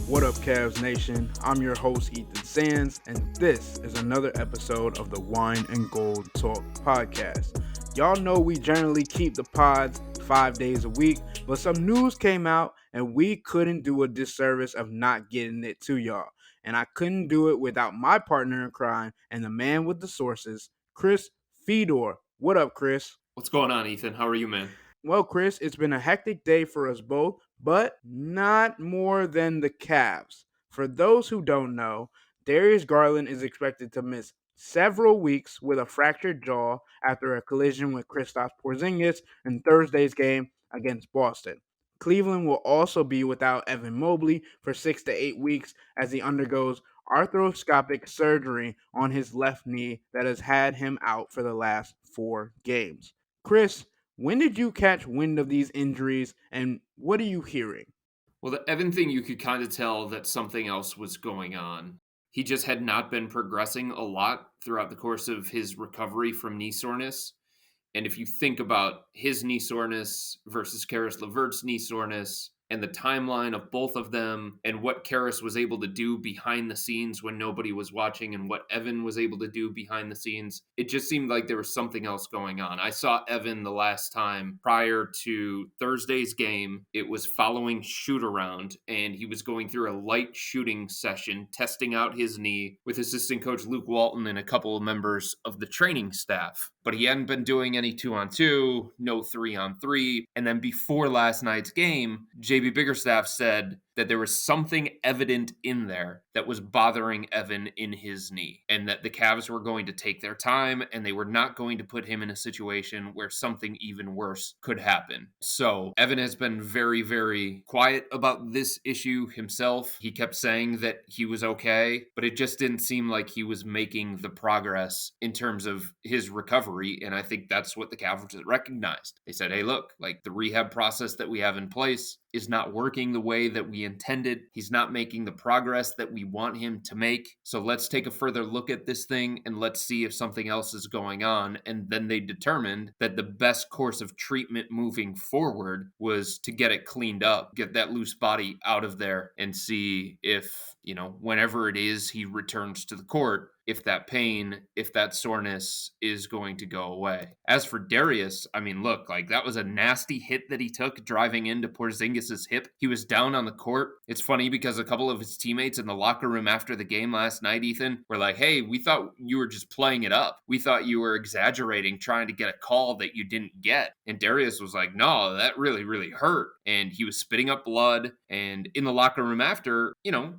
What up, Cavs Nation? I'm your host, Ethan Sands, and this is another episode of the Wine and Gold Talk podcast. Y'all know we generally keep the pods 5 days a week, but some news came out and we couldn't do a disservice of not getting it to y'all. And I couldn't do it without my partner in crime and the man with the sources, Chris Fedor. What up, Chris? What's going on, Ethan? How are you, man? Well, Chris, it's been a hectic day for us both, but not more than the Cavs. For those who don't know, Darius Garland is expected to miss several weeks with a fractured jaw after a collision with Kristaps Porzingis in Thursday's game against Boston. Cleveland will also be without Evan Mobley for 6 to 8 weeks as he undergoes arthroscopic surgery on his left knee that has had him out for the last 4 games. Chris, when did you catch wind of these injuries and what are you hearing? Well, the Evan thing, you could kind of tell that something else was going on. He just had not been progressing a lot throughout the course of his recovery from knee soreness. And if you think about his knee soreness versus Karis LeVert's knee soreness and the timeline of both of them and what Karis was able to do behind the scenes when nobody was watching and what Evan was able to do behind the scenes, it just seemed like there was something else going on. I saw Evan the last time prior to Thursday's game. It was following shoot around, and he was going through a light shooting session, testing out his knee with assistant coach Luke Walton and a couple of members of the training staff. But he hadn't been doing any 2-on-2, no 3-on-3. And then before last night's game, JB Biggerstaff said that there was something evident in there that was bothering Evan in his knee, and that the Cavs were going to take their time and they were not going to put him in a situation where something even worse could happen. So Evan has been very, very quiet about this issue himself. He kept saying that he was okay, but it just didn't seem like he was making the progress in terms of his recovery. And I think that's what the Cavs recognized. They said, hey, look, like the rehab process that we have in place is not working the way that we intended. He's not making the progress that we want him to make. So let's take a further look at this thing and let's see if something else is going on. And then they determined that the best course of treatment moving forward was to get it cleaned up, get that loose body out of there, and see if, whenever it is he returns to the court, if that pain, if that soreness is going to go away. As for Darius, I mean, look, like that was a nasty hit that he took driving into Porzingis's hip. He was down on the court. It's funny because a couple of his teammates in the locker room after the game last night, Ethan, were like, hey, we thought you were just playing it up. We thought you were exaggerating, trying to get a call that you didn't get. And Darius was like, no, that really, really hurt. And he was spitting up blood. And in the locker room after,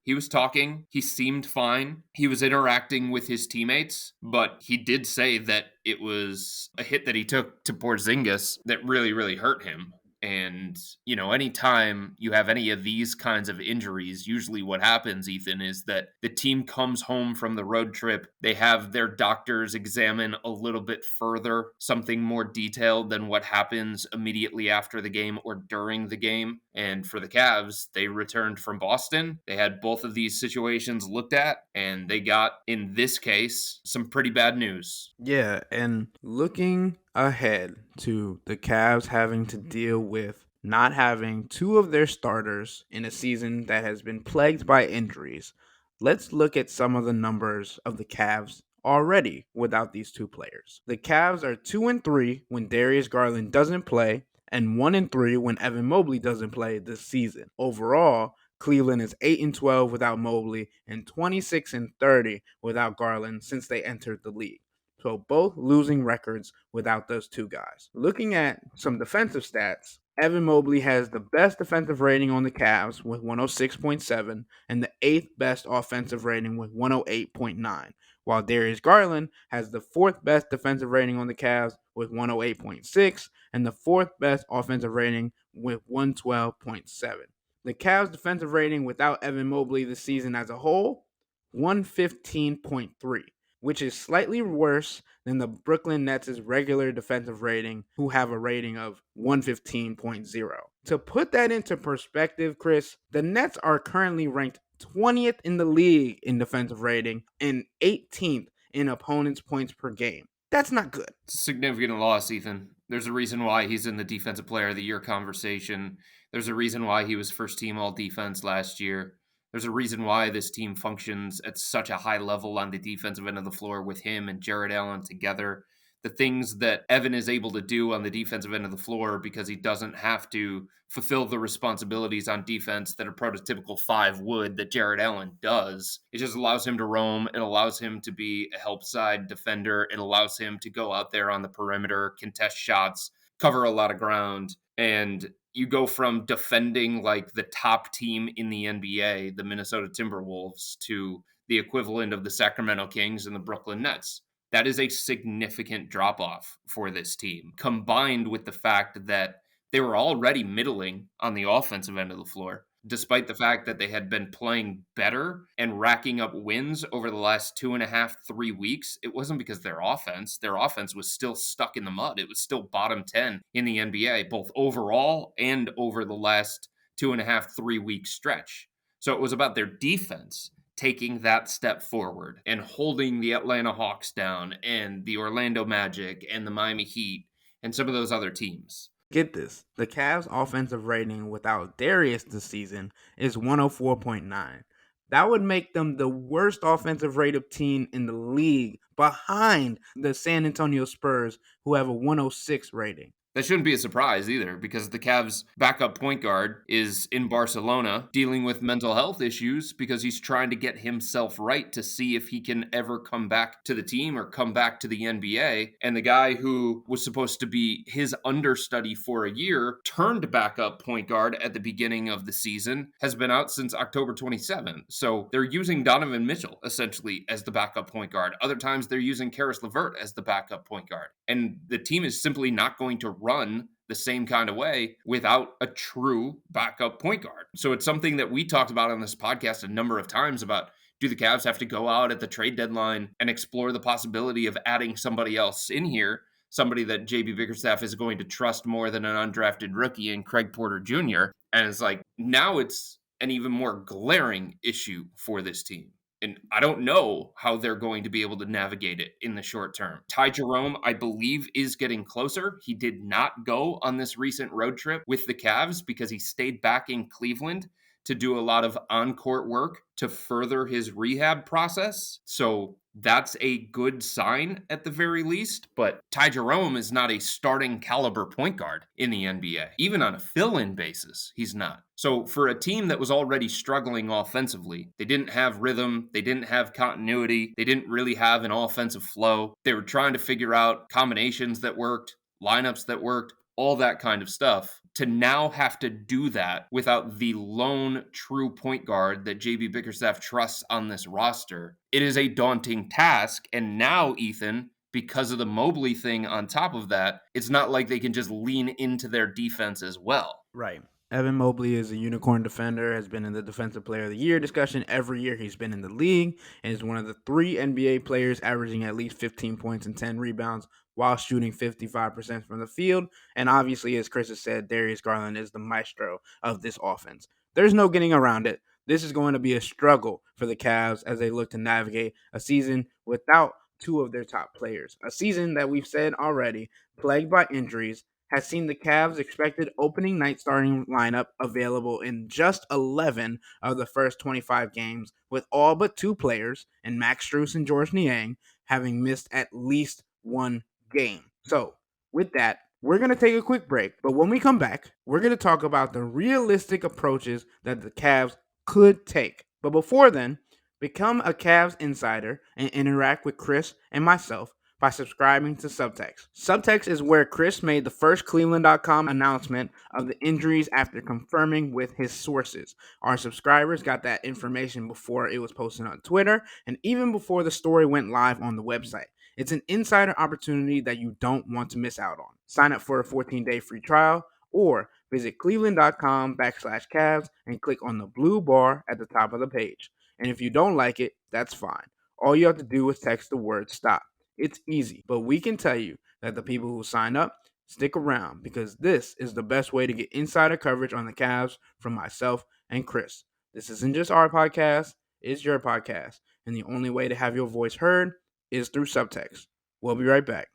he was talking. He seemed fine. He was interacting with his teammates, but he did say that it was a hit that he took to Porzingis that really, really hurt him. And, anytime you have any of these kinds of injuries, usually what happens, Ethan, is that the team comes home from the road trip. They have their doctors examine a little bit further, something more detailed than what happens immediately after the game or during the game. And for the Cavs, they returned from Boston. They had both of these situations looked at, and they got, in this case, some pretty bad news. Yeah, and looking ahead to the Cavs having to deal with not having two of their starters in a season that has been plagued by injuries, let's look at some of the numbers of the Cavs already without these two players. The Cavs are 2-3 when Darius Garland doesn't play and 1-3 when Evan Mobley doesn't play this season. Overall, Cleveland is 8-12 without Mobley and 26-30 without Garland since they entered the league. So both losing records without those two guys. Looking at some defensive stats, Evan Mobley has the best defensive rating on the Cavs with 106.7 and the 8th best offensive rating with 108.9, while Darius Garland has the 4th best defensive rating on the Cavs with 108.6 and the 4th best offensive rating with 112.7. The Cavs' defensive rating without Evan Mobley this season as a whole, 115.3, which is slightly worse than the Brooklyn Nets' regular defensive rating, who have a rating of 115.0. To put that into perspective, Chris, the Nets are currently ranked 20th in the league in defensive rating and 18th in opponents' points per game. That's not good. It's a significant loss, Ethan. There's a reason why he's in the Defensive Player of the Year conversation. There's a reason why he was first team all defense last year. There's a reason why this team functions at such a high level on the defensive end of the floor with him and Jared Allen together. The things that Evan is able to do on the defensive end of the floor because he doesn't have to fulfill the responsibilities on defense that a prototypical five would that Jared Allen does. It just allows him to roam. It allows him to be a help side defender. It allows him to go out there on the perimeter, contest shots, cover a lot of ground. And you go from defending like the top team in the NBA, the Minnesota Timberwolves, to the equivalent of the Sacramento Kings and the Brooklyn Nets. That is a significant drop off for this team, combined with the fact that they were already middling on the offensive end of the floor, despite the fact that they had been playing better and racking up wins over the last 2.5, 3 weeks. It wasn't because their offense was still stuck in the mud. It was still bottom 10 in the NBA, both overall and over the last 2.5, 3 week stretch. So it was about their defense taking that step forward and holding the Atlanta Hawks down and the Orlando Magic and the Miami Heat and some of those other teams. Get this, the Cavs' offensive rating without Darius this season is 104.9. That would make them the worst offensive rated team in the league behind the San Antonio Spurs, who have a 106 rating. That shouldn't be a surprise either because the Cavs' backup point guard is in Barcelona dealing with mental health issues because he's trying to get himself right to see if he can ever come back to the team or come back to the NBA. And the guy who was supposed to be his understudy for a year turned backup point guard at the beginning of the season has been out since October 27th. So they're using Donovan Mitchell essentially as the backup point guard. Other times they're using Karis LeVert as the backup point guard. And the team is simply not going to run the same kind of way without a true backup point guard. So it's something that we talked about on this podcast a number of times about, do the Cavs have to go out at the trade deadline and explore the possibility of adding somebody else in here, somebody that JB Bickerstaff is going to trust more than an undrafted rookie in Craig Porter Jr. And it's like, now it's an even more glaring issue for this team. And I don't know how they're going to be able to navigate it in the short term. Ty Jerome, I believe, is getting closer. He did not go on this recent road trip with the Cavs because he stayed back in Cleveland to do a lot of on-court work to further his rehab process. So that's a good sign at the very least. But Ty Jerome is not a starting caliber point guard in the NBA. Even on a fill-in basis, he's not. So for a team that was already struggling offensively, they didn't have rhythm, they didn't have continuity, they didn't really have an offensive flow. They were trying to figure out combinations that worked, lineups that worked, all that kind of stuff. To now have to do that without the lone true point guard that JB Bickerstaff trusts on this roster, it is a daunting task. And now, Ethan, because of the Mobley thing on top of that, it's not like they can just lean into their defense as well. Right. Evan Mobley is a unicorn defender, has been in the Defensive Player of the Year discussion every year he's been in the league, and is one of the 3 NBA players averaging at least 15 points and 10 rebounds while shooting 55% from the field. And obviously, as Chris has said, Darius Garland is the maestro of this offense. There's no getting around it. This is going to be a struggle for the Cavs as they look to navigate a season without 2 of their top players. A season that we've said already, plagued by injuries, has seen the Cavs' expected opening night starting lineup available in just 11 of the first 25 games, with all but 2 players, and Max Strus and George Niang, having missed at least 1 game. So, with that, we're going to take a quick break, but when we come back, we're going to talk about the realistic approaches that the Cavs could take. But before then, become a Cavs insider and interact with Chris and myself by subscribing to Subtext. Subtext is where Chris made the first cleveland.com announcement of the injuries after confirming with his sources. Our subscribers got that information before it was posted on Twitter and even before the story went live on the website. It's an insider opportunity that you don't want to miss out on. Sign up for a 14-day free trial or visit cleveland.com/Cavs and click on the blue bar at the top of the page. And if you don't like it, that's fine. All you have to do is text the word STOP. It's easy, but we can tell you that the people who sign up stick around because this is the best way to get insider coverage on the Cavs from myself and Chris. This isn't just our podcast, it's your podcast. And the only way to have your voice heard is through Subtext. We'll be right back.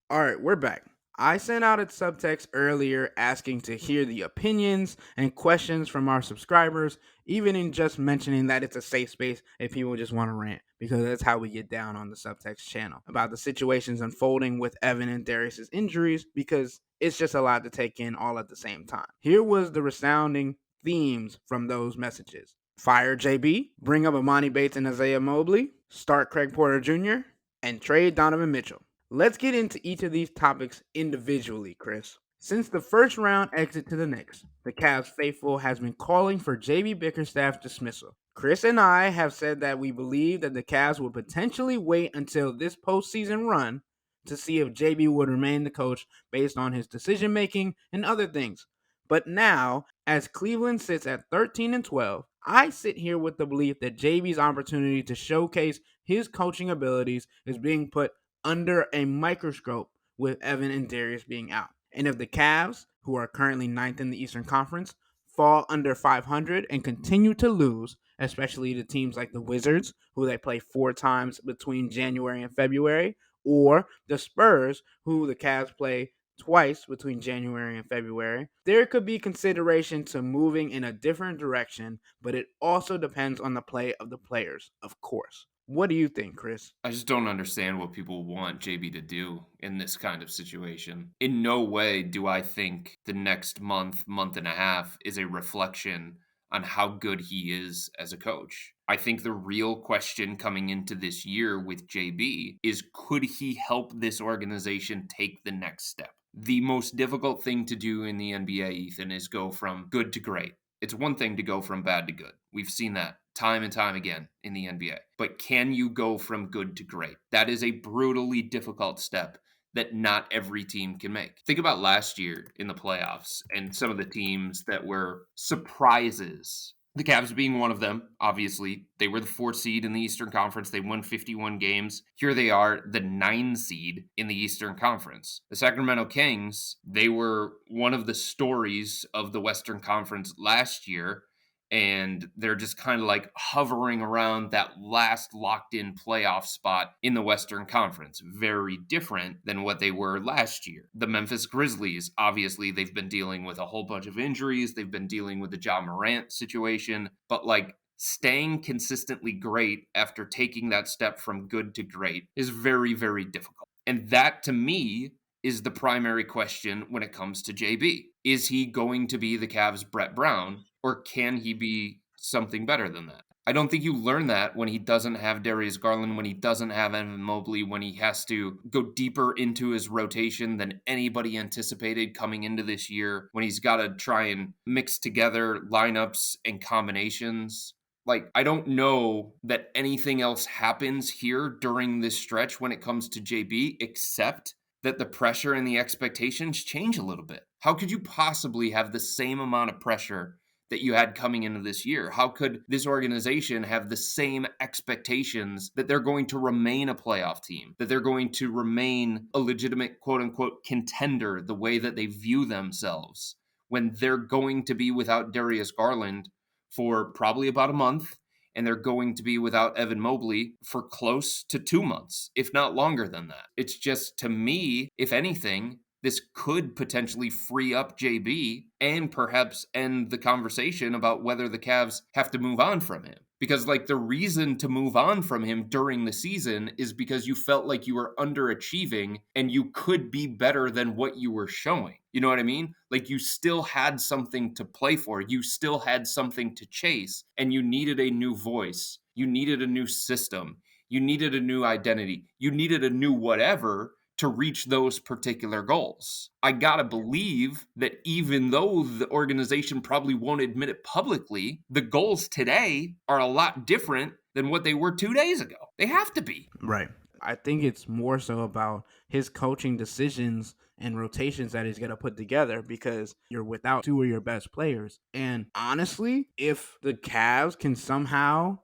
All right, we're back. I sent out a subtext earlier asking to hear the opinions and questions from our subscribers, even in just mentioning that it's a safe space if people just want to rant, because that's how we get down on the subtext channel about the situations unfolding with Evan and Darius's injuries, because it's just a lot to take in all at the same time. Here was the resounding themes from those messages. Fire JB, bring up Amani Bates and Isaiah Mobley, start Craig Porter Jr., and trade Donovan Mitchell. Let's get into each of these topics individually, Chris. Since the first round exit to the Knicks, the Cavs faithful has been calling for JB Bickerstaff's dismissal. Chris and I have said that we believe that the Cavs would potentially wait until this postseason run to see if JB would remain the coach based on his decision making and other things. But now, as Cleveland sits at 13 and 12, I sit here with the belief that JB's opportunity to showcase his coaching abilities is being put under a microscope with Evan and Darius being out. And if the Cavs, who are currently ninth in the Eastern Conference, fall under 500 and continue to lose, especially to teams like the Wizards, who they play 4 times between January and February, or the Spurs, who the Cavs play twice between January and February, there could be consideration to moving in a different direction, but it also depends on the play of the players, of course. What do you think, Chris? I just don't understand what people want JB to do in this kind of situation. In no way do I think the next month, month and a half is a reflection on how good he is as a coach. I think the real question coming into this year with JB is, could he help this organization take the next step? The most difficult thing to do in the NBA, Ethan, is go from good to great. It's one thing to go from bad to good. We've seen that time and time again in the NBA. But can you go from good to great? That is a brutally difficult step that not every team can make. Think about last year in the playoffs and some of the teams that were surprises. The Cavs being one of them, obviously. They were the 4th seed in the Eastern Conference. They won 51 games. Here they are, the 9 seed in the Eastern Conference. The Sacramento Kings, they were one of the stories of the Western Conference last year, and they're just kind of like hovering around that last locked in playoff spot in the Western Conference. Very different than what they were last year. The Memphis Grizzlies, obviously, they've been dealing with a whole bunch of injuries. They've been dealing with the Ja Morant situation, but like staying consistently great after taking that step from good to great is very, very difficult. And that to me is the primary question when it comes to JB. Is he going to be the Cavs' Brett Brown, or can he be something better than that? I don't think you learn that when he doesn't have Darius Garland, when he doesn't have Evan Mobley, when he has to go deeper into his rotation than anybody anticipated coming into this year, when he's got to try and mix together lineups and combinations. Like, I don't know that anything else happens here during this stretch when it comes to JB, except that the pressure and the expectations change a little bit. How could you possibly have the same amount of pressure that you had coming into this year? How could this organization have the same expectations that they're going to remain a playoff team, that they're going to remain a legitimate quote unquote contender the way that they view themselves, when they're going to be without Darius Garland for probably about a month, and they're going to be without Evan Mobley for close to 2 months, if not longer than that? It's just, to me, if anything, this could potentially free up JB and perhaps end the conversation about whether the Cavs have to move on from him. Because, like, the reason to move on from him during the season is because you felt like you were underachieving and you could be better than what you were showing. You know what I mean? Like, you still had something to play for, you still had something to chase, and you needed a new voice. You needed a new system. You needed a new identity. You needed a new whatever to reach those particular goals. I gotta believe that even though the organization probably won't admit it publicly, the goals today are a lot different than what they were 2 days ago. They have to be. Right. I think it's more so about his coaching decisions and rotations that he's going to put together, because you're without 2 of your best players. And honestly, if the Cavs can somehow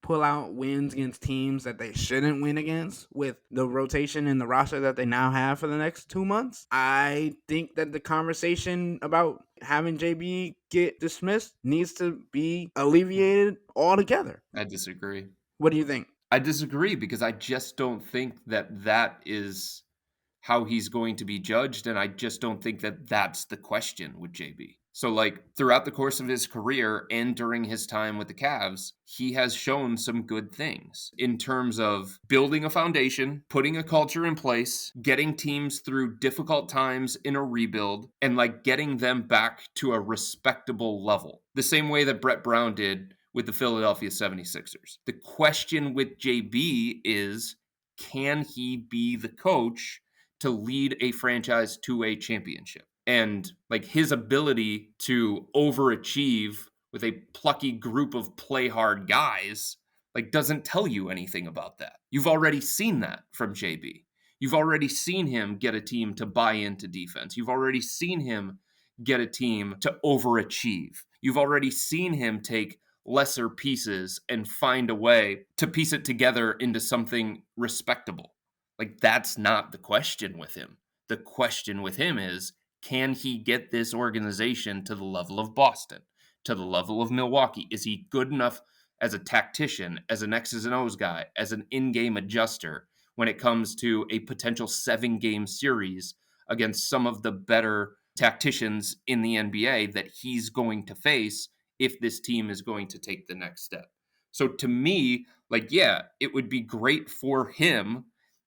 pull out wins against teams that they shouldn't win against with the rotation and the roster that they now have for the next 2 months, I think that the conversation about having JB get dismissed needs to be alleviated altogether. I disagree. What do you think? I disagree because I just don't think that that is how he's going to be judged, and I just don't think that that's the question with JB. So, like, throughout the course of his career and during his time with the Cavs, he has shown some good things in terms of building a foundation, putting a culture in place, getting teams through difficult times in a rebuild, and like getting them back to a respectable level. The same way that Brett Brown did with the Philadelphia 76ers. The question with JB is, can he be the coach to lead a franchise to a championship? And like his ability to overachieve with a plucky group of play hard guys like doesn't tell you anything about that. You've already seen that from JB. You've already seen him get a team to buy into defense. You've already seen him get a team to overachieve. You've already seen him take lesser pieces and find a way to piece it together into something respectable. Like, that's not the question with him. The question with him is, can he get this organization to the level of Boston, to the level of Milwaukee? Is he good enough as a tactician, as an X's and O's guy, as an in game adjuster when it comes to a potential 7-game series against some of the better tacticians in the NBA that he's going to face if this team is going to take the next step? So to me, like, yeah, it would be great for him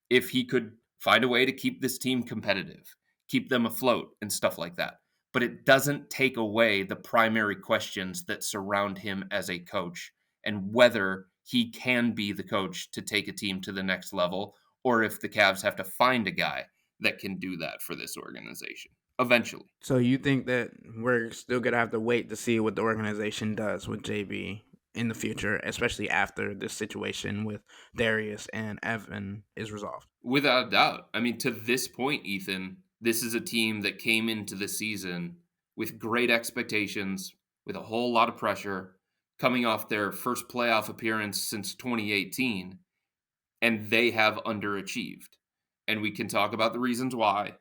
if he could find a way to keep this team competitive, keep them afloat, and stuff like that. But it doesn't take away the primary questions that surround him as a coach and whether he can be the coach to take a team to the next level, or if the Cavs have to find a guy that can do that for this organization eventually. So you think that we're still gonna have to wait to see what the organization does with JB in the future, especially after this situation with Darius and Evan is resolved? Without a doubt. I mean, to this point, Ethan, this is a team that came into the season with great expectations, with a whole lot of pressure, coming off their first playoff appearance since 2018, and they have underachieved. And we can talk about the reasons why.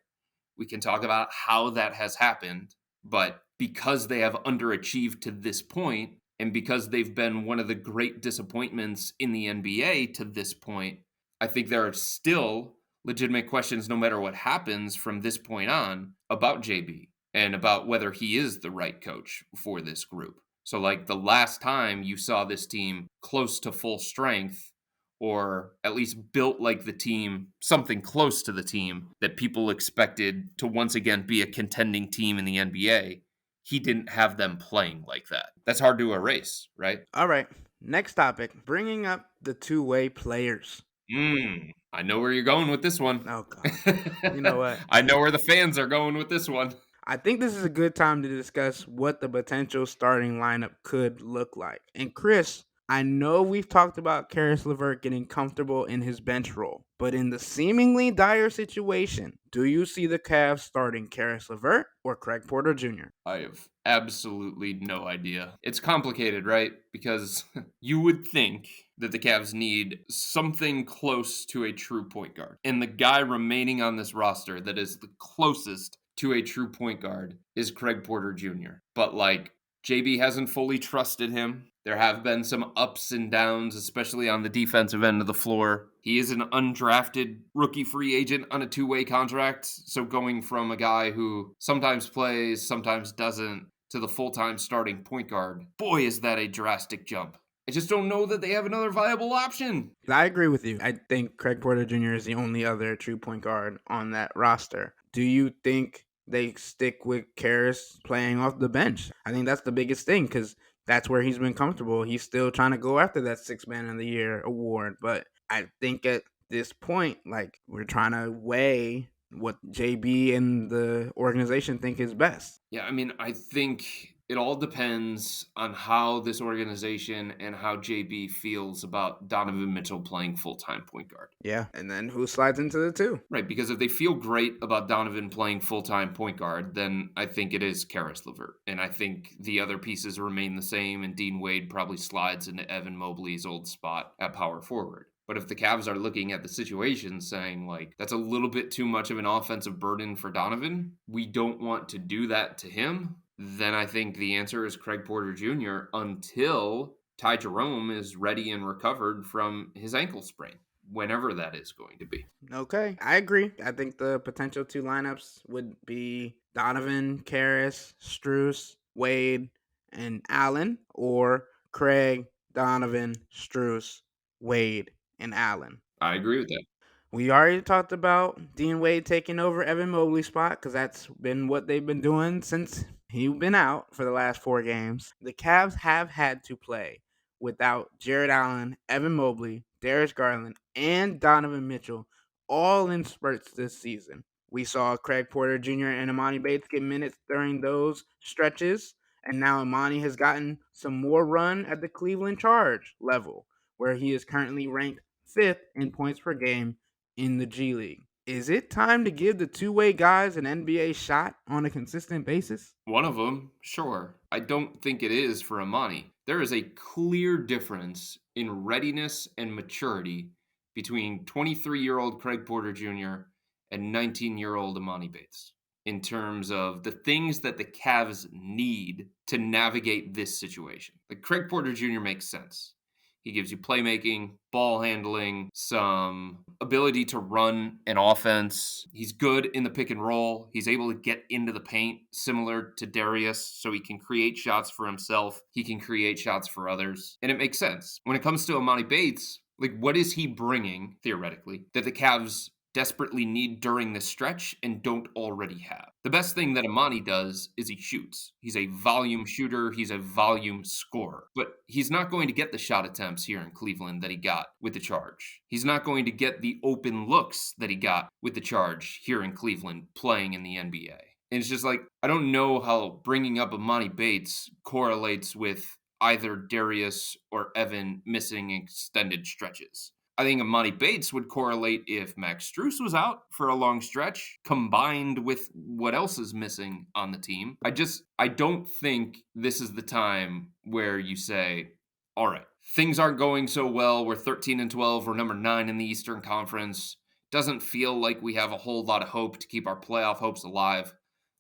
We can talk about how that has happened, but because they have underachieved to this point, and because they've been one of the great disappointments in the NBA to this point, I think there are still legitimate questions, no matter what happens from this point on, about JB and about whether he is the right coach for this group. So, like, the last time you saw this team close to full strength, or at least built like the team, something close to the team that people expected to once again be a contending team in the NBA, he didn't have them playing like that. That's hard to erase, right? All right. Next topic, bringing up the two-way players. I know where you're going with this one. Oh God. You know what? I know where the fans are going with this one. I think this is a good time to discuss what the potential starting lineup could look like. And Chris, I know we've talked about Karis LeVert getting comfortable in his bench role, but in the seemingly dire situation, do you see the Cavs starting Karis LeVert or Craig Porter Jr.? I have absolutely no idea. It's complicated, right? Because you would think that the Cavs need something close to a true point guard. And the guy remaining on this roster that is the closest to a true point guard is Craig Porter Jr. But like, JB hasn't fully trusted him. There have been some ups and downs, especially on the defensive end of the floor. He is an undrafted rookie free agent on a two-way contract. So going from a guy who sometimes plays, sometimes doesn't, to the full-time starting point guard, boy, is that a drastic jump. I just don't know that they have another viable option. I agree with you. I think Craig Porter Jr. is the only other true point guard on that roster. Do you think they stick with Karras playing off the bench? I think that's the biggest thing because that's where he's been comfortable. He's still trying to go after that Sixth Man of the Year award. But I think at this point, like, we're trying to weigh what JB and the organization think is best. Yeah, I mean, I think it all depends on how this organization and how JB feels about Donovan Mitchell playing full-time point guard. Yeah. And then who slides into the two? Right, because if they feel great about Donovan playing full-time point guard, then I think it is Karis LeVert. And I think the other pieces remain the same, and Dean Wade probably slides into Evan Mobley's old spot at power forward. But if the Cavs are looking at the situation saying, like, that's a little bit too much of an offensive burden for Donovan, we don't want to do that to him, then I think the answer is Craig Porter Jr. until Ty Jerome is ready and recovered from his ankle sprain. whenever that is going to be. Okay, I agree. I think the potential two lineups would be Donovan, Karras, Struess, Wade, and Allen, or Craig, Donovan, Struess, Wade, and Allen. I agree with that. We already talked about Dean Wade taking over Evan Mobley's spot because that's been what they've been doing since he's been out for the last 4 games. The Cavs have had to play without Jared Allen, Evan Mobley, Darius Garland, and Donovan Mitchell all in spurts this season. We saw Craig Porter Jr. and Amani Bates get minutes during those stretches, and now Amani has gotten some more run at the Cleveland Charge level, where he is currently ranked fifth in points per game in the G League. Is it time to give the two-way guys an NBA shot on a consistent basis? One of them, sure. I don't think it is for Amani. There is a clear difference in readiness and maturity between 23-year-old Craig Porter Jr. and 19-year-old Amani Bates in terms of the things that the Cavs need to navigate this situation. Like Craig Porter Jr. makes sense. He gives you playmaking, ball handling, some ability to run an offense. He's good in the pick and roll. He's able to get into the paint, similar to Darius, so he can create shots for himself. He can create shots for others. And it makes sense. When it comes to Amani Bates, like what is he bringing, theoretically, that the Cavs desperately need during this stretch and don't already have? The best thing that Amani does is he shoots. He's a volume shooter, he's a volume scorer. But he's not going to get the shot attempts here in Cleveland that he got with the Charge. He's not going to get the open looks that he got with the Charge here in Cleveland playing in the NBA. And it's just like, I don't know how bringing up Amani Bates correlates with either Darius or Evan missing extended stretches. I think Amani Bates would correlate if Max Strus was out for a long stretch, combined with what else is missing on the team. I don't think this is the time where you say, all right, things aren't going so well. We're 13-12. We're number 9 in the Eastern Conference. Doesn't feel like we have a whole lot of hope to keep our playoff hopes alive.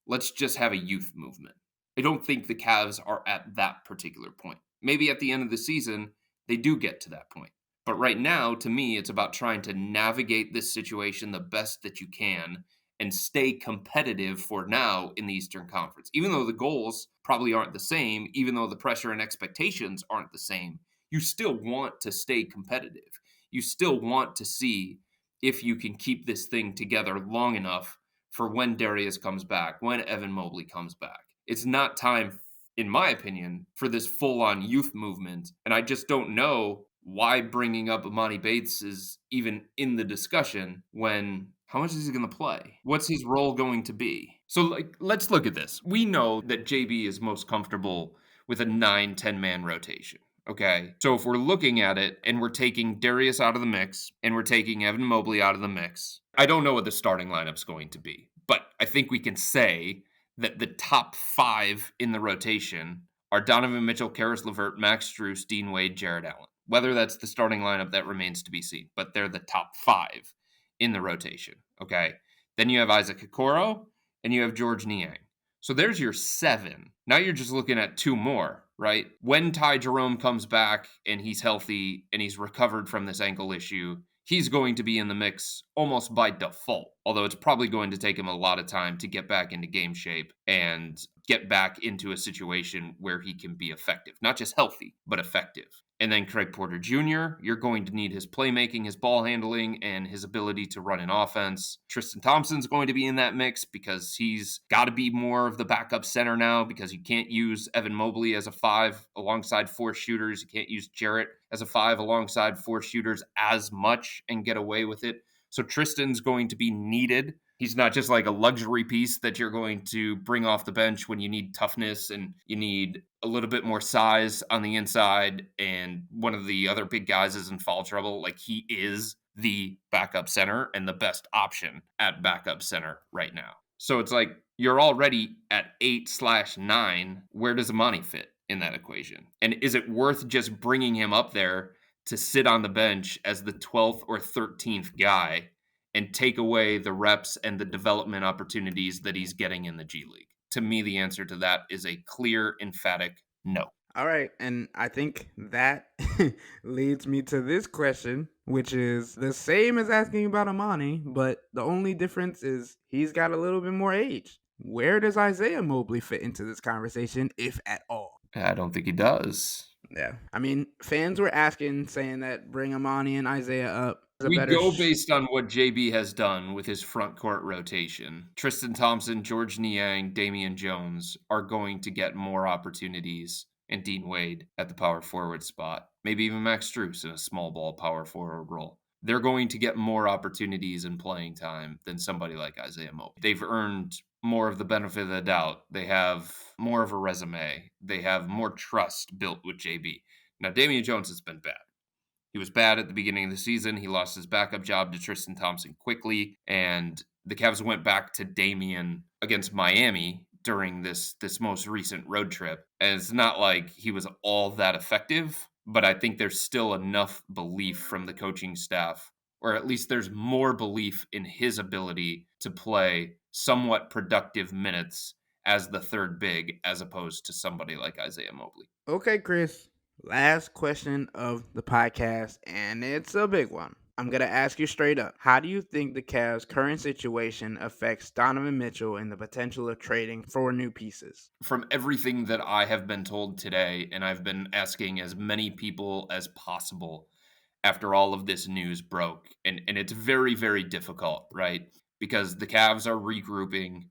Let's just have a youth movement. I don't think the Cavs are at that particular point. Maybe at the end of the season, they do get to that point. But right now, to me, it's about trying to navigate this situation the best that you can and stay competitive for now in the Eastern Conference. Even though the goals probably aren't the same, even though the pressure and expectations aren't the same, you still want to stay competitive. You still want to see if you can keep this thing together long enough for when Darius comes back, when Evan Mobley comes back. It's not time, in my opinion, for this full-on youth movement. And I just don't know why bringing up Amani Bates is even in the discussion when how much is he going to play? What's his role going to be? So like let's look at this. We know that JB is most comfortable with a 9-10 man rotation. Okay. So if we're looking at it and we're taking Darius out of the mix and we're taking Evan Mobley out of the mix, I don't know what the starting lineup's going to be, but I think we can say that the top 5 in the rotation are Donovan Mitchell, Karis LeVert, Max Strus, Dean Wade, Jared Allen. Whether that's the starting lineup, that remains to be seen, but they're the top 5 in the rotation, okay? Then you have Isaac Okoro, and you have George Niang. So there's your 7. Now you're just looking at 2 more, right? When Ty Jerome comes back and he's healthy and he's recovered from this ankle issue, he's going to be in the mix almost by default, although it's probably going to take him a lot of time to get back into game shape and get back into a situation where he can be effective. Not just healthy, but effective. And then Craig Porter Jr., you're going to need his playmaking, his ball handling, and his ability to run an offense. Tristan Thompson's going to be in that mix because he's got to be more of the backup center now because you can't use Evan Mobley as a 5 alongside 4 shooters. You can't use Jarrett as a 5 alongside 4 shooters as much and get away with it. So Tristan's going to be needed. He's not just like a luxury piece that you're going to bring off the bench when you need toughness and you need a little bit more size on the inside and one of the other big guys is in foul trouble. Like he is the backup center and the best option at backup center right now. So it's like you're already at 8/9. Where does Amani fit in that equation? And is it worth just bringing him up there to sit on the bench as the 12th or 13th guy and take away the reps and the development opportunities that he's getting in the G League? To me, the answer to that is a clear, emphatic no. All right, and I think that leads me to this question, which is the same as asking about Amani, but the only difference is he's got a little bit more age. Where does Isaiah Mobley fit into this conversation, if at all? I don't think he does. Yeah, I mean, fans were asking, saying that bring Amani and Isaiah up is a We better. go based on what JB has done with his front court rotation. Tristan Thompson, George Niang, Damian Jones are going to get more opportunities, and Dean Wade at the power forward spot. Maybe even Max Strus in a small ball power forward role. They're going to get more opportunities and playing time than somebody like Isaiah Mobley. They've earned more of the benefit of the doubt. They have more of a resume. They have more trust built with JB. Now, Damian Jones has been bad. He was bad at the beginning of the season. He lost his backup job to Tristan Thompson quickly, and the Cavs went back to Damian against Miami during this most recent road trip. And it's not like he was all that effective, but I think there's still enough belief from the coaching staff, or at least there's more belief in his ability to play somewhat productive minutes as the third big as opposed to somebody like Isaiah Mobley. Okay, Chris. Last question of the podcast, and it's a big one. I'm going to ask you straight up. How do you think the Cavs' current situation affects Donovan Mitchell and the potential of trading for new pieces? From everything that I have been told today, and I've been asking as many people as possible after all of this news broke, and it's very, very difficult, right? Because the Cavs are regrouping.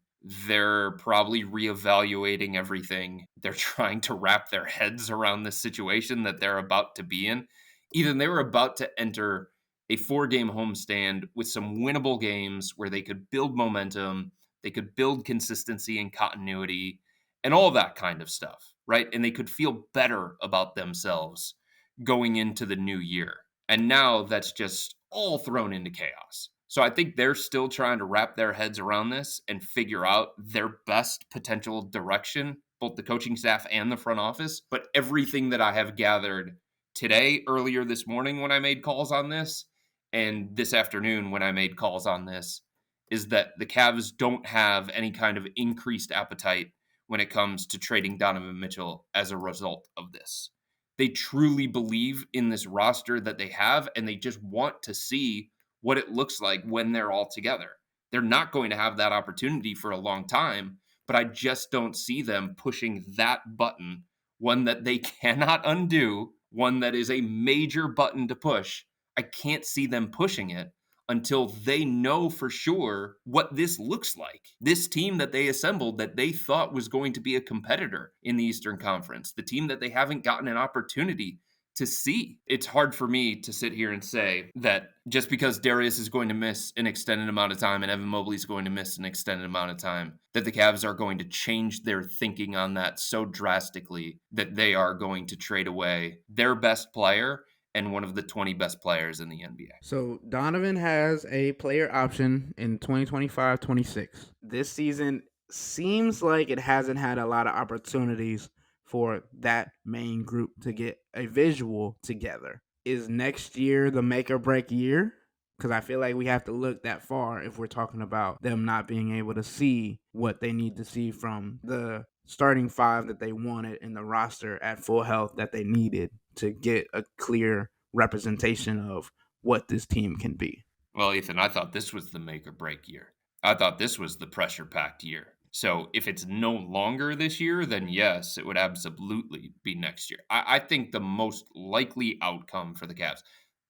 They're probably reevaluating everything. They're trying to wrap their heads around the situation that they're about to be in. Ethan, they were about to enter a 4-game homestand with some winnable games where they could build momentum, they could build consistency and continuity, and all that kind of stuff, right? And they could feel better about themselves going into the new year. And now that's just all thrown into chaos. So I think they're still trying to wrap their heads around this and figure out their best potential direction, both the coaching staff and the front office. But everything that I have gathered today, earlier this morning when I made calls on this, and this afternoon when I made calls on this, is that the Cavs don't have any kind of increased appetite when it comes to trading Donovan Mitchell as a result of this. They truly believe in this roster that they have, and they just want to see what it looks like when they're all together. They're not going to have that opportunity for a long time, but I just don't see them pushing that button, one that they cannot undo, one that is a major button to push. I can't see them pushing it until they know for sure what this looks like. This team that they assembled that they thought was going to be a competitor in the Eastern Conference, the team that they haven't gotten an opportunity to see. It's hard for me to sit here and say that just because Darius is going to miss an extended amount of time and Evan Mobley is going to miss an extended amount of time, that the Cavs are going to change their thinking on that so drastically that they are going to trade away their best player and one of the 20 best players in the NBA. So Donovan has a player option in 2025-26. This season seems like it hasn't had a lot of opportunities for that main group to get a visual together. Is next year the make or break year? Because I feel like we have to look that far if we're talking about them not being able to see what they need to see from the starting five that they wanted in the roster at full health that they needed to get a clear representation of what this team can be. Well, Ethan, I thought this was the make or break year. I thought this was the pressure packed year. So if it's no longer this year, then yes, it would absolutely be next year. I think the most likely outcome for the Cavs,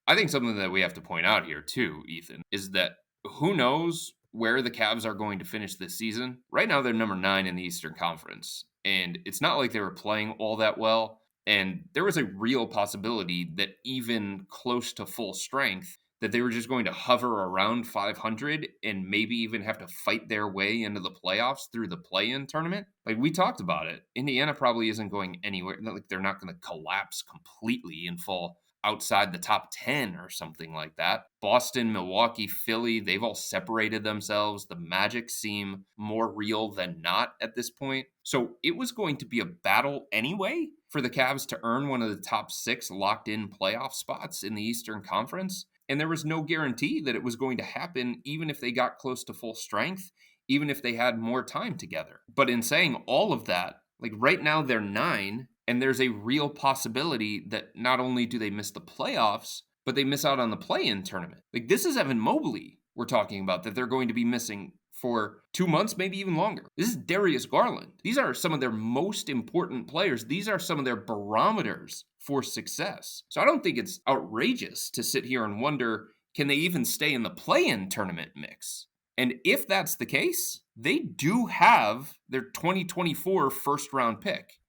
I think something that we have to point out here too, Ethan, is that who knows where the Cavs are going to finish this season. Right now, they're number 9 in the Eastern Conference. And it's not like they were playing all that well. And there was a real possibility that even close to full strength, that they were just going to hover around 500 and maybe even have to fight their way into the playoffs through the play-in tournament. Like we talked about it, Indiana probably isn't going anywhere. Like they're not going to collapse completely and fall outside the top 10 or something like that. Boston, Milwaukee, Philly, they've all separated themselves. The Magic seem more real than not at this point. So it was going to be a battle anyway for the Cavs to earn one of the top 6 locked in playoff spots in the Eastern Conference. And there was no guarantee that it was going to happen, even if they got close to full strength, even if they had more time together. But in saying all of that, like right now they're 9, And there's a real possibility that not only do they miss the playoffs, but they miss out on the play-in tournament. Like, this is Evan Mobley we're talking about that they're going to be missing for 2 months, maybe even longer. This is Darius Garland. These are some of their most important players. These are some of their barometers for success. So I don't think it's outrageous to sit here and wonder, can they even stay in the play-in tournament mix? And if that's the case, they do have their 2024 first round pick.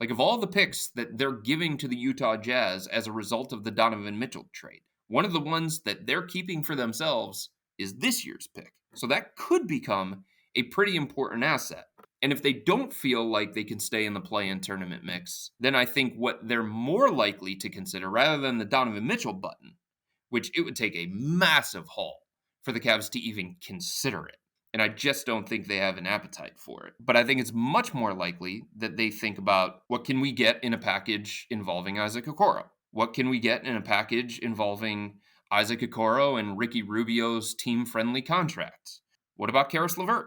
Like, of all the picks that they're giving to the Utah Jazz as a result of the Donovan Mitchell trade, one of the ones that they're keeping for themselves is this year's pick. So that could become a pretty important asset. And if they don't feel like they can stay in the play-in tournament mix, then I think what they're more likely to consider, rather than the Donovan Mitchell button, which it would take a massive haul for the Cavs to even consider it. And I just don't think they have an appetite for it. But I think it's much more likely that they think about, what can we get in a package involving Isaac Okoro? What can we get in a package involving Isaac Okoro and Ricky Rubio's team-friendly contracts? What about Karis LeVert?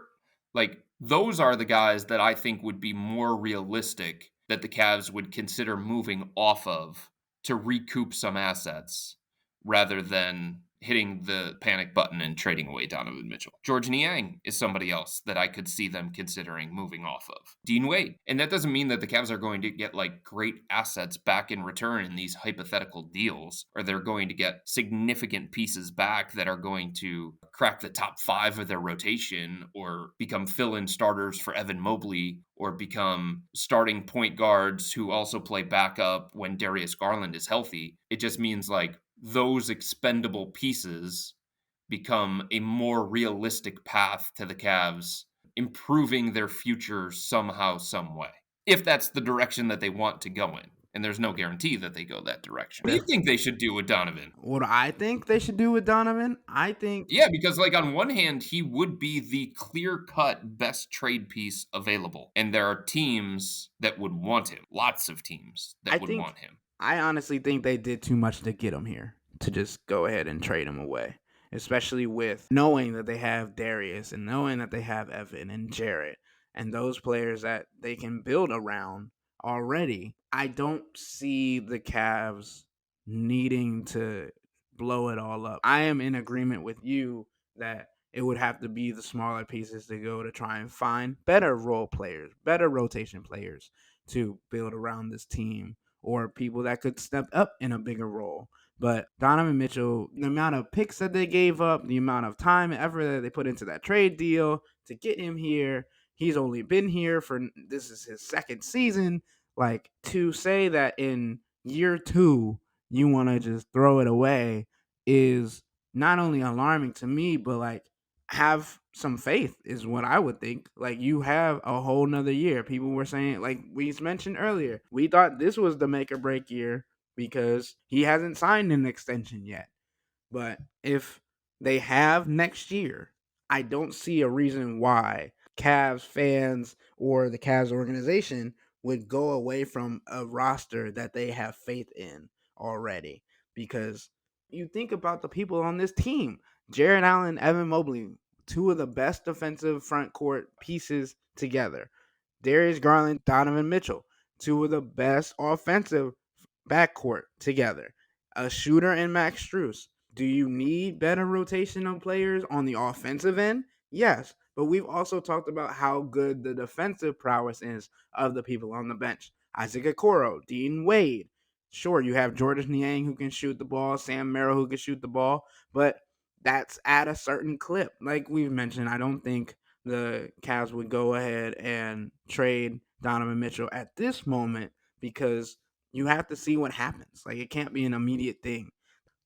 Like, those are the guys that I think would be more realistic that the Cavs would consider moving off of to recoup some assets rather than hitting the panic button and trading away Donovan Mitchell. George Niang is somebody else that I could see them considering moving off of. Dean Wade. And that doesn't mean that the Cavs are going to get like great assets back in return in these hypothetical deals, or they're going to get significant pieces back that are going to crack the top 5 of their rotation, or become fill-in starters for Evan Mobley, or become starting point guards who also play backup when Darius Garland is healthy. It just means like those expendable pieces become a more realistic path to the Cavs improving their future somehow, some way, if that's the direction that they want to go in. And there's no guarantee that they go that direction. What do you think they should do with Donovan? What I think they should do with Donovan, I think Yeah, because like on one hand, he would be the clear-cut best trade piece available. And there are teams that would want him. Lots of teams I that would think want him. I honestly think they did too much to get him here to just go ahead and trade him away. Especially with knowing that they have Darius and knowing that they have Evan and Jarrett and those players that they can build around already. I don't see the Cavs needing to blow it all up. I am in agreement with you that it would have to be the smaller pieces to go to try and find better role players, better rotation players to build around this team, or people that could step up in a bigger role. But Donovan Mitchell, the amount of picks that they gave up, the amount of time and effort that they put into that trade deal to get him here, he's only been here for, this is his second season. Like, to say that in year 2 you want to just throw it away is not only alarming to me, but like, have some faith is what I would think. Like, you have a whole nother year. People were saying, like we mentioned earlier, we thought this was the make or break year because he hasn't signed an extension yet. But if they have next year, I don't see a reason why Cavs fans or the Cavs organization would go away from a roster that they have faith in already. Because you think about the people on this team, Jared Allen, Evan Mobley, two of the best defensive front court pieces together. Darius Garland, Donovan Mitchell, two of the best offensive backcourt together. A shooter in Max Strus. Do you need better rotational players on the offensive end? Yes, but we've also talked about how good the defensive prowess is of the people on the bench. Isaac Okoro, Dean Wade. Sure, you have Jordan Niang who can shoot the ball, Sam Merrill who can shoot the ball, but that's at a certain clip. Like we've mentioned, I don't think the Cavs would go ahead and trade Donovan Mitchell at this moment because you have to see what happens. Like, it can't be an immediate thing.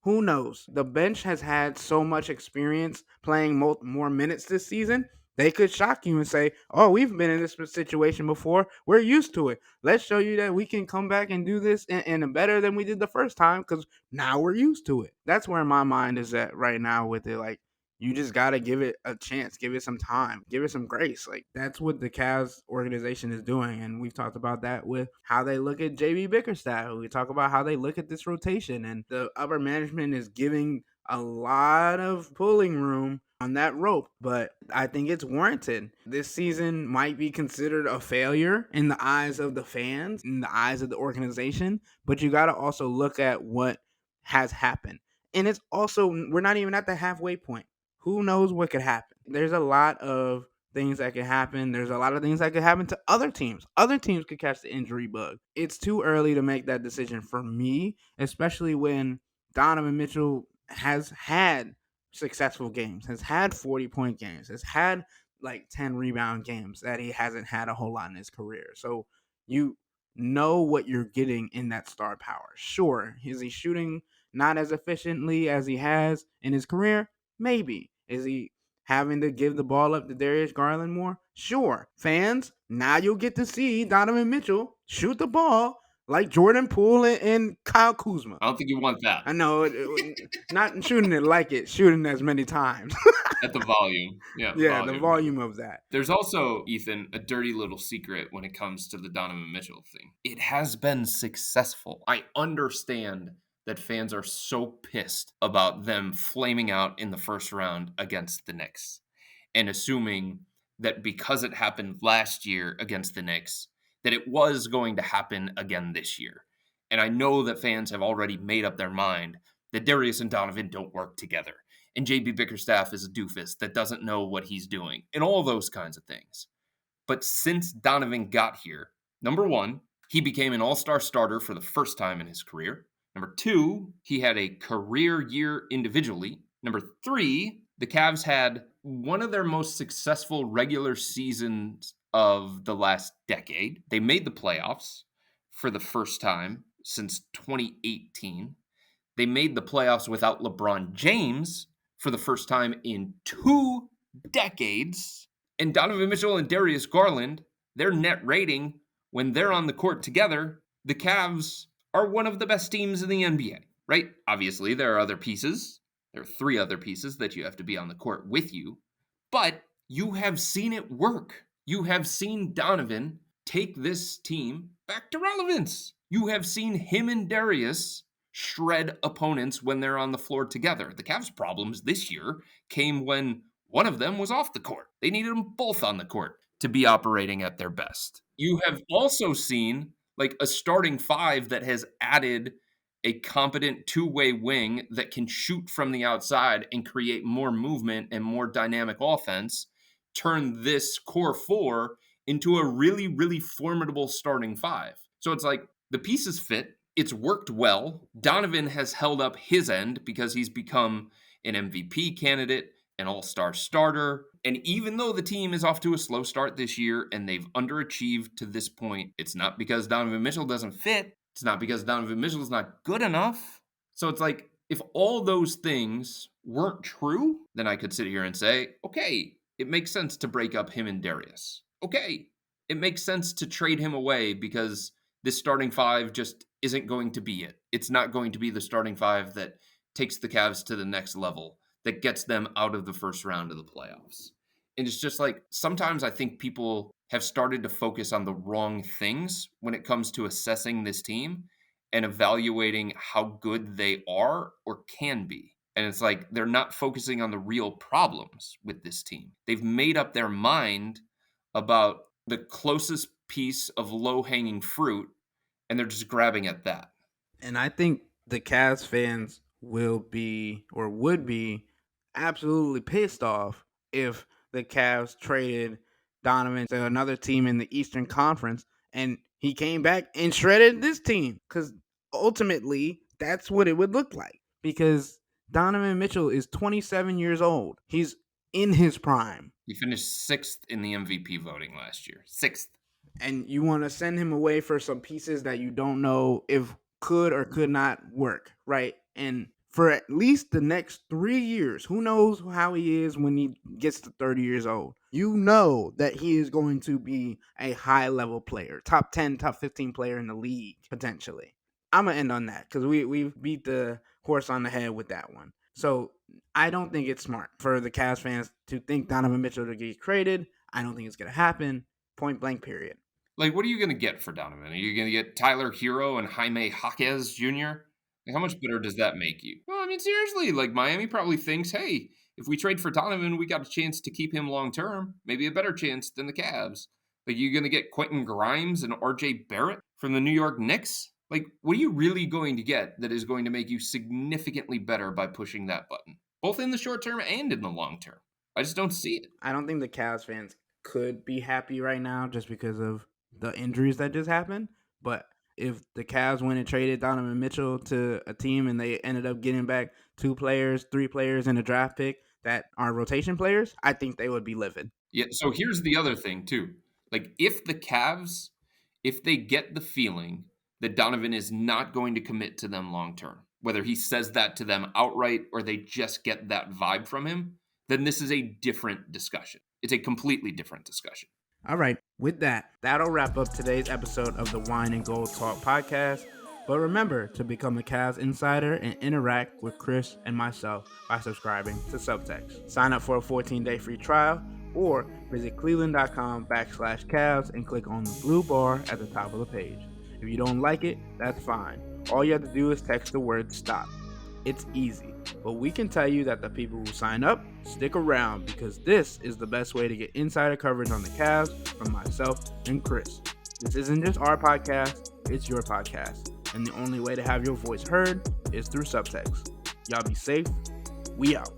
Who knows? The bench has had so much experience playing more minutes this season. They could shock you and say, "Oh, we've been in this situation before. We're used to it. Let's show you that we can come back and do this and better than we did the first time because now we're used to it." That's where my mind is at right now with it. Like, you just got to give it a chance, give it some time, give it some grace. Like, that's what the Cavs organization is doing. And we've talked about that with how they look at JB Bickerstaff. We talk about how they look at this rotation, and the upper management is giving a lot of pulling room on that rope, but I think it's warranted. This season might be considered a failure in the eyes of the fans, in the eyes of the organization, but you got to also look at what has happened. And it's also, we're not even at the halfway point. Who knows what could happen? There's a lot of things that could happen. There's a lot of things that could happen to other teams. Other teams could catch the injury bug. It's too early to make that decision for me, especially when Donovan Mitchell has had successful games, has had 40-point games, has had like 10 rebound games that he hasn't had a whole lot in his career. So you know what you're getting in that star power. Sure, is he shooting not as efficiently as he has in his career? Maybe. Is he having to give the ball up to Darius Garland more? Sure. Fans, now you'll get to see Donovan Mitchell shoot the ball like Jordan Poole and Kyle Kuzma. I don't think you want that I know not shooting it like it, shooting as many times. at the volume. Yeah, Yeah, the volume. volume of that. There's also, Ethan, a dirty little secret when it comes to the Donovan Mitchell thing. It has been successful. I understand that fans are so pissed about them flaming out in the first round against the Knicks and assuming that because it happened last year against the Knicks, that it was going to happen again this year. And I know that fans have already made up their mind that Darius and Donovan don't work together. And JB Bickerstaff is a doofus that doesn't know what he's doing, and all those kinds of things. But since Donovan got here, number one, he became an all-star starter for the first time in his career. Number two, he had a career year individually. Number three, the Cavs had one of their most successful regular seasons of the last decade. They made the playoffs for the first time since 2018. They made the playoffs without LeBron James for the first time in 2 decades. And Donovan Mitchell and Darius Garland, their net rating, when they're on the court together, the Cavs are one of the best teams in the NBA, right? Obviously, there are other pieces. There are 3 other pieces that you have to be on the court with you. But you have seen it work. You have seen Donovan take this team back to relevance. You have seen him and Darius shred opponents when they're on the floor together. The Cavs' problems this year came when one of them was off the court. They needed them both on the court to be operating at their best. You have also seen like a starting 5 that has added a competent two-way wing that can shoot from the outside and create more movement and more dynamic offense, turn this core 4 into a really, really formidable starting 5. So it's like the pieces fit. It's worked well. Donovan has held up his end because he's become an MVP candidate, an all-star starter. And even though the team is off to a slow start this year and they've underachieved to this point, it's not because Donovan Mitchell doesn't fit. It's not because Donovan Mitchell is not good enough. So it's like, if all those things weren't true, then I could sit here and say, okay, it makes sense to break up him and Darius. Okay, it makes sense to trade him away because this starting 5 just isn't going to be it. It's not going to be the starting 5 that takes the Cavs to the next level, that gets them out of the first round of the playoffs. And it's just like, sometimes I think people have started to focus on the wrong things when it comes to assessing this team and evaluating how good they are or can be. And it's like they're not focusing on the real problems with this team. They've made up their mind about the closest piece of low-hanging fruit, and they're just grabbing at that. And I think the Cavs fans will be or would be absolutely pissed off if the Cavs traded Donovan to another team in the Eastern Conference and he came back and shredded this team. Because ultimately, that's what it would look like. Because Donovan Mitchell is 27 years old. He's in his prime. He finished 6th in the MVP voting last year. 6th. And you want to send him away for some pieces that you don't know if could or could not work, right? And for at least the next 3 years, who knows how he is when he gets to 30 years old. You know that he is going to be a high level player, top 10, top 15 player in the league, potentially. I'm going to end on that because we've beat the horse on the head with that one. So I don't think it's smart for the Cavs fans to think Donovan Mitchell to get traded. I don't think it's going to happen. Point blank, period. Like, what are you going to get for Donovan? Are you going to get Tyler Hero and Jaime Jaquez Jr.? Like, how much better does that make you? Well, I mean, seriously, like, Miami probably thinks, hey, If we trade for Donovan, we got a chance to keep him long term, maybe a better chance than the Cavs. Like, you're going to get Quentin Grimes and RJ Barrett from the New York Knicks? Like, what are you really going to get that is going to make you significantly better by pushing that button, both in the short term and in the long term? I just don't see it. I don't think the Cavs fans could be happy right now just because of the injuries that just happened. But if the Cavs went and traded Donovan Mitchell to a team and they ended up getting back 2 players, 3 players, and a draft pick that are rotation players, I think they would be livid. Yeah, so here's the other thing too. Like, if the Cavs, if they get the feeling that Donovan is not going to commit to them long term, whether he says that to them outright or they just get that vibe from him, then this is a different discussion. It's a completely different discussion. All right, with that, that'll wrap up today's episode of the Wine and Gold Talk podcast. But remember to become a Cavs insider and interact with Chris and myself by subscribing to Subtext. Sign up for a 14-day free trial or visit cleveland.com/Cavs and click on the blue bar at the top of the page. If you don't like it, that's fine. All you have to do is text the word STOP. It's easy, but we can tell you that the people who sign up stick around because this is the best way to get insider coverage on the Cavs from myself and Chris. This isn't just our podcast, it's your podcast. And the only way to have your voice heard is through Subtext. Y'all be safe. We out.